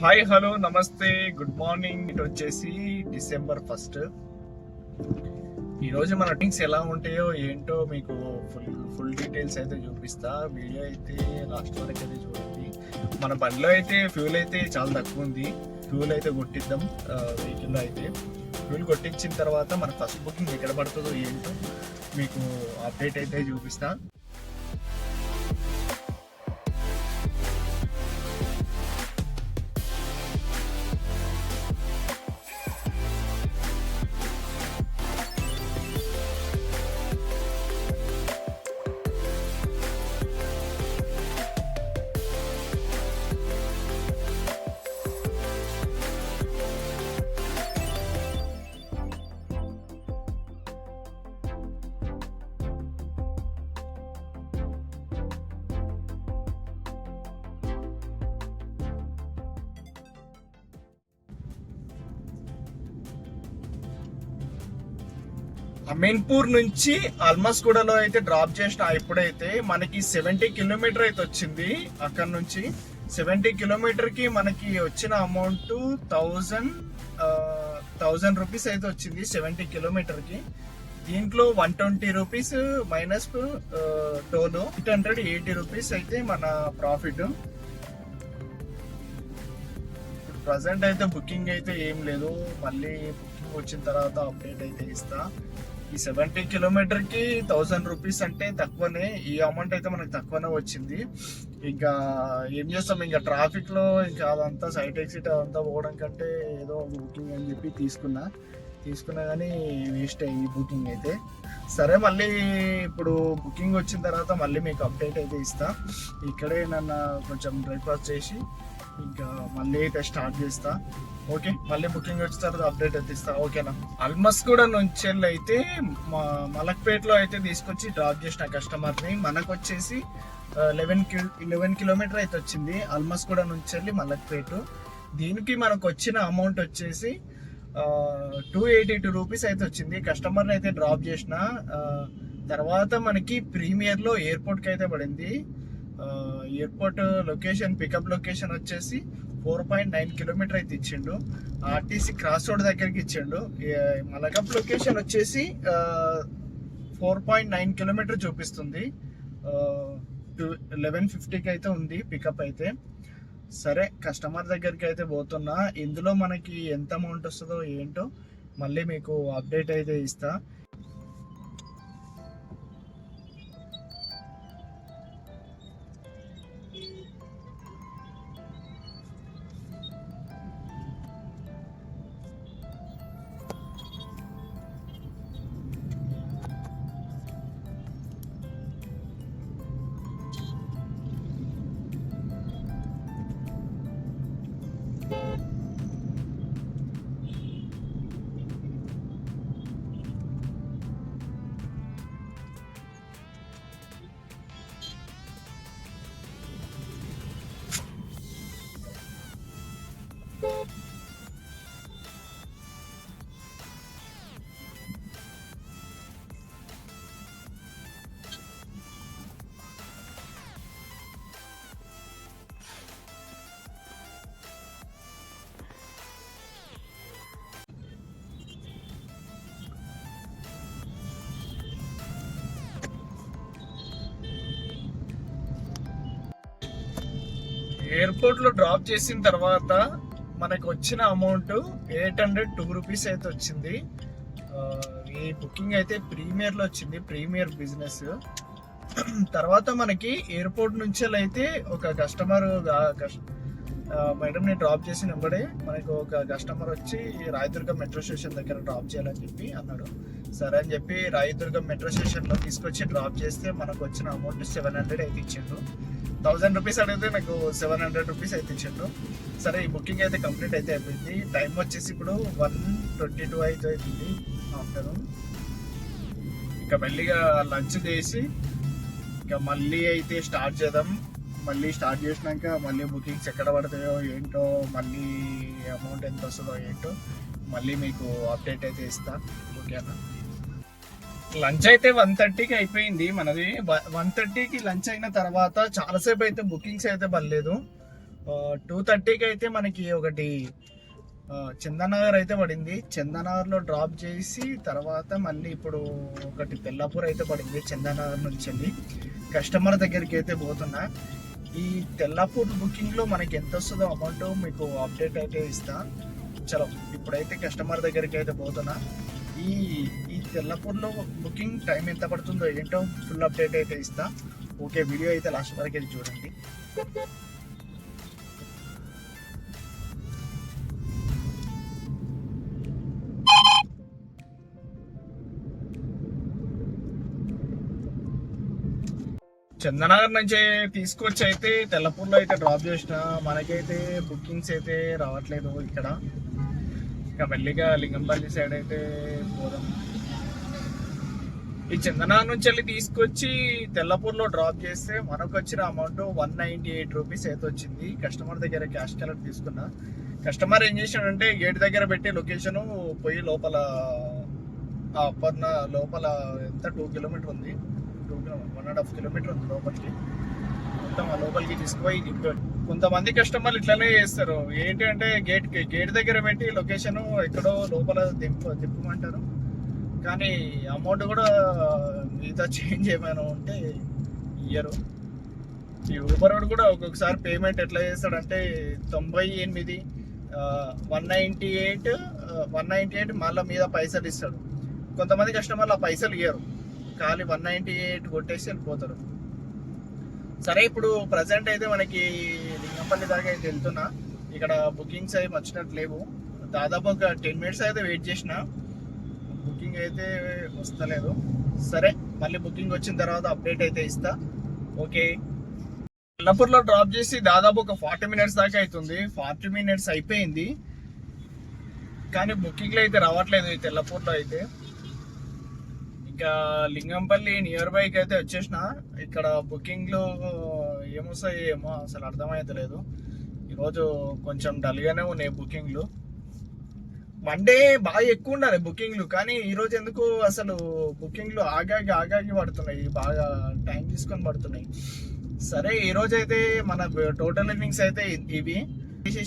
Hi hello నమస్తే good morning. ఇటు వచ్చేసి December 1st. ఈరోజు మన థింగ్స్ ఎలా ఉంటాయో ఏంటో మీకు ఫుల్ డీటెయిల్స్ అయితే చూపిస్తా. వీడియో అయితే లాస్ట్ వరకు అయితే చూడండి. మన బండిలో అయితే ఫ్యూల్ అయితే చాలా తక్కువ ఉంది. ఫ్యూల్ అయితే కొట్టిద్దాం. వెహికల్లో అయితే ఫ్యూల్ కొట్టించిన తర్వాత మన ఫస్ట్ బుకింగ్ ఎక్కడ పడుతుందో ఏంటో మీకు అప్డేట్ అయితే చూపిస్తా. అమీన్పూర్ నుంచి అల్మస్గూడలో అయితే డ్రాప్ చేసిన ఇప్పుడైతే మనకి 70 కిలోమీటర్ అయితే వచ్చింది. అక్కడ నుంచి 70 కిలోమీటర్కి మనకి వచ్చిన అమౌంట్ 1000 రూపీస్ అయితే వచ్చింది 70 కిలోమీటర్కి. దీంట్లో 120 రూపీస్ మైనస్ టోల్, 880 రూపీస్ అయితే మన ప్రాఫిట్. ఇప్పుడు ప్రజెంట్ అయితే బుకింగ్ అయితే ఏం లేదు, మళ్ళీ బుకింగ్ వచ్చిన తర్వాత అప్డేట్ అయితే ఇస్తా. ఈ 70 కిలోమీటర్కి 1000 రూపీస్ అంటే తక్కువనే. ఈ అమౌంట్ అయితే మనకు తక్కువనే వచ్చింది. ఇంకా ఏం చేస్తాం, ఇంకా ట్రాఫిక్లో ఇంకా అదంతా సైట్ ఎగ్జిట్ అదంతా పోవడం కంటే ఏదో బుకింగ్ అని చెప్పి తీసుకున్నా కానీ వేస్ట్ అయ్యి బుకింగ్ అయితే. సరే, మళ్ళీ ఇప్పుడు బుకింగ్ వచ్చిన తర్వాత మళ్ళీ మీకు అప్డేట్ అయితే ఇస్తా. ఇక్కడే నన్ను కొంచెం బ్రేక్ఫాస్ట్ చేసి ఇంకా మళ్ళీ అయితే స్టార్ట్ చేస్తా. ఓకే, మళ్ళీ బుకింగ్ వచ్చిన తర్వాత అప్డేట్ అయితే ఇస్తా. ఓకేనా? అల్మస్గూడ నుంచి అయితే మలక్పేటలో అయితే తీసుకొచ్చి డ్రాప్ చేసిన కస్టమర్ని. మనకు వచ్చేసి 11 కిలోమీటర్ అయితే వచ్చింది అల్మస్గూడ నుంచి వెళ్ళి మలక్పేట. దీనికి మనకు వచ్చిన అమౌంట్ వచ్చేసి 282 రూపీస్ అయితే వచ్చింది. కస్టమర్ని అయితే డ్రాప్ చేసిన తర్వాత మనకి ప్రీమియర్లో ఎయిర్పోర్ట్కి అయితే పడింది. ఎయిర్పోర్ట్ లొకేషన్, పికప్ లొకేషన్ వచ్చేసి 4.9 కిలోమీటర్ అయితే ఇచ్చిండు. ఆర్టీసీ క్రాస్ రోడ్ దగ్గరికి ఇచ్చిండు. మలకప్ లొకేషన్ వచ్చేసి 4.9 కిలోమీటర్ చూపిస్తుంది. 11:50కి అయితే ఉంది పికప్ అయితే. సరే, కస్టమర్ దగ్గరికి అయితే పోతున్నా. ఇందులో మనకి ఎంత అమౌంట్ వస్తుందో ఏంటో మళ్ళీ మీకు అప్డేట్ అయితే ఇస్తా. ఎయిర్పోర్ట్ లో డ్రాప్ చేసిన తర్వాత మనకు వచ్చిన అమౌంట్ 802 రూపీస్ అయితే వచ్చింది. ఈ బుకింగ్ అయితే ప్రీమియర్ లో వచ్చింది, ప్రీమియర్ బిజినెస్. తర్వాత మనకి ఎయిర్పోర్ట్ నుంచి అయితే ఒక కస్టమర్ మేడంని డ్రాప్ చేసిన వెంబడే మనకు ఒక కస్టమర్ వచ్చి రాయదుర్గం మెట్రో స్టేషన్ దగ్గర డ్రాప్ చేయాలని చెప్పి అన్నాడు. సరే అని చెప్పి రాయదుర్గం మెట్రో స్టేషన్లో తీసుకొచ్చి డ్రాప్ చేస్తే మనకు వచ్చిన అమౌంట్ 700 అయితే ఇచ్చిండు. 1000 రూపీస్ అడిగితే నాకు 700 రూపీస్ అయితే ఇచ్చిండు. సరే, ఈ బుకింగ్ అయితే కంప్లీట్ అయితే అయిపోయింది. టైం వచ్చేసి ఇప్పుడు 1:22 అయితే అవుతుంది ఆఫ్టర్నూన్. ఇంకా మెల్లిగా లంచ్ చేసి ఇంకా మళ్ళీ అయితే స్టార్ట్ చేద్దాం. మళ్ళీ స్టార్ట్ చేసినాక మళ్ళీ బుకింగ్స్ ఎక్కడ పడతాయో ఏంటో, మళ్ళీ అమౌంట్ ఎంత వస్తుందో ఏంటో మళ్ళీ మీకు అప్డేట్ అయితే ఇస్తా. ఓకేనా? లంచ్ అయితే 1:30కి అయిపోయింది మనది. 1:30కి లంచ్ అయిన తర్వాత చాలాసేపు అయితే బుకింగ్స్ అయితే పడలేదు. 2:30కి అయితే మనకి ఒకటి చందనగర్ అయితే పడింది. చందనగర్లో డ్రాప్ చేసి తర్వాత మళ్ళీ ఇప్పుడు ఒకటి తెల్లాపూర్ అయితే పడింది. చందనగర్ నుంచి వెళ్ళి కస్టమర్ దగ్గరికి అయితే పోతున్నా. ఈ తెల్లాపూర్ బుకింగ్లో మనకి ఎంత వస్తుందో అమౌంట్ మీకు అప్డేట్ అయితే ఇస్తా. చలో ఇప్పుడైతే కస్టమర్ దగ్గరికి అయితే పోతున్నా. ఈ ఈ తెల్లాపూర్లో బుకింగ్ టైం ఎంత పడుతుందో ఏంటో ఫుల్ అప్డేట్ అయితే ఇస్తా. ఓకే, వీడియో అయితే లాస్ట్ వరకు అయితే చూడండి. చందనగర్ నుంచి తీసుకొచ్చి అయితే తెల్లపూర్లో అయితే డ్రాప్ చేసిన. మనకైతే బుకింగ్స్ అయితే రావట్లేదు ఇక్కడ. ఇక మెల్లిగా లింగంపల్లి సైడ్ అయితే పోదాం. ఈ చందనగర్ నుంచి వెళ్ళి తీసుకొచ్చి తెల్లపూర్లో డ్రాప్ చేస్తే మనకు వచ్చిన అమౌంట్ 198 రూపీస్ అయితే వచ్చింది. కస్టమర్ దగ్గర క్యాష్ కలెక్ట్ తీసుకున్నా. కస్టమర్ ఏం చేశాడంటే గేట్ దగ్గర పెట్టి లొకేషన్ పోయి లోపల అప్పర్న లోపల ఎంత 2 కిలోమీటర్ ఉంది, 1.5 కిలోమీటర్ ఉంది లోపలికి. మొత్తం ఆ లోపలికి తీసుకుపోయి దింపాడు. కొంతమంది కస్టమర్లు ఇట్లనే చేస్తారు. ఏంటి అంటే గేట్ దగ్గర పెట్టి లొకేషన్ ఎక్కడో లోపల దింపమంటారు, కానీ అమౌంట్ కూడా మిగతా చేంజ్ ఏమైనా ఉంటే ఇయ్యరు. ఈ ఊబర్ వాడు కూడా ఒక్కొక్కసారి పేమెంట్ ఎట్లా చేస్తాడంటే 98 198 మళ్ళీ మీద పైసలు ఇస్తాడు. కొంతమంది కస్టమర్లు ఆ పైసలు ఇయ్యరు, ఖాళీ 198 కొట్టేసి వెళ్ళిపోతారు. సరే, ఇప్పుడు ప్రజెంట్ అయితే మనకి లింగంపల్లి దాకా అయితే వెళ్తున్నా. ఇక్కడ బుకింగ్స్ అవి వచ్చినట్టు లేవు. దాదాపు ఒక 10 మినిట్స్ అయితే వెయిట్ చేసిన, బుకింగ్ అయితే వస్తలేదు. సరే, మళ్ళీ బుకింగ్ వచ్చిన తర్వాత అప్డేట్ అయితే ఇస్తా. ఓకే, తెల్లపూర్లో డ్రాప్ చేసి దాదాపు ఒక 40 మినిట్స్ దాకా అవుతుంది. 40 మినిట్స్ అయిపోయింది, కానీ బుకింగ్లు అయితే రావట్లేదు ఈ తెల్లపూర్లో అయితే. ఇంకా లింగంపల్లి నియర్ బైక్ అయితే వచ్చేసిన. ఇక్కడ బుకింగ్లు ఏమొస్తాయి ఏమో అసలు అర్థమైతలేదు. ఈరోజు కొంచెం డల్గానే ఉన్నాయి బుకింగ్లు. మండే బాగా ఎక్కువ ఉండాలి బుకింగ్లు, కానీ ఈరోజు ఎందుకు అసలు బుకింగ్లు ఆగాగి పడుతున్నాయి, బాగా టైం తీసుకొని పడుతున్నాయి. సరే, ఈరోజు అయితే మన టోటల్ ఎర్నింగ్స్ అయితే ఇవి.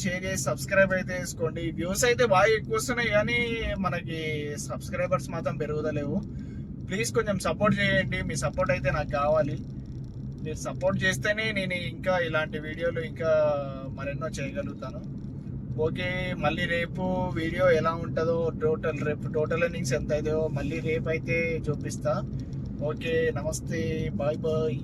షేర్ చేసి సబ్స్క్రైబ్ అయితే చేసుకోండి. వ్యూస్ అయితే బాగా ఎక్కువ వస్తున్నాయి, కానీ మనకి సబ్స్క్రైబర్స్ మాత్రం పెరుగుదలేవు. ప్లీజ్ కొంచెం సపోర్ట్ చేయండి. మీ సపోర్ట్ అయితే నాకు కావాలి. మీరు సపోర్ట్ చేస్తేనే నేను ఇంకా ఇలాంటి వీడియోలు ఇంకా మరెన్నో చేయగలుగుతాను. ఓకే, మళ్ళీ రేపు వీడియో ఎలా ఉంటుందో, రేపు టోటల్ ఎర్నింగ్స్ ఎంత అవుతుందో మళ్ళీ రేపు అయితే చూపిస్తా. ఓకే, నమస్తే, బాయ్ బాయ్.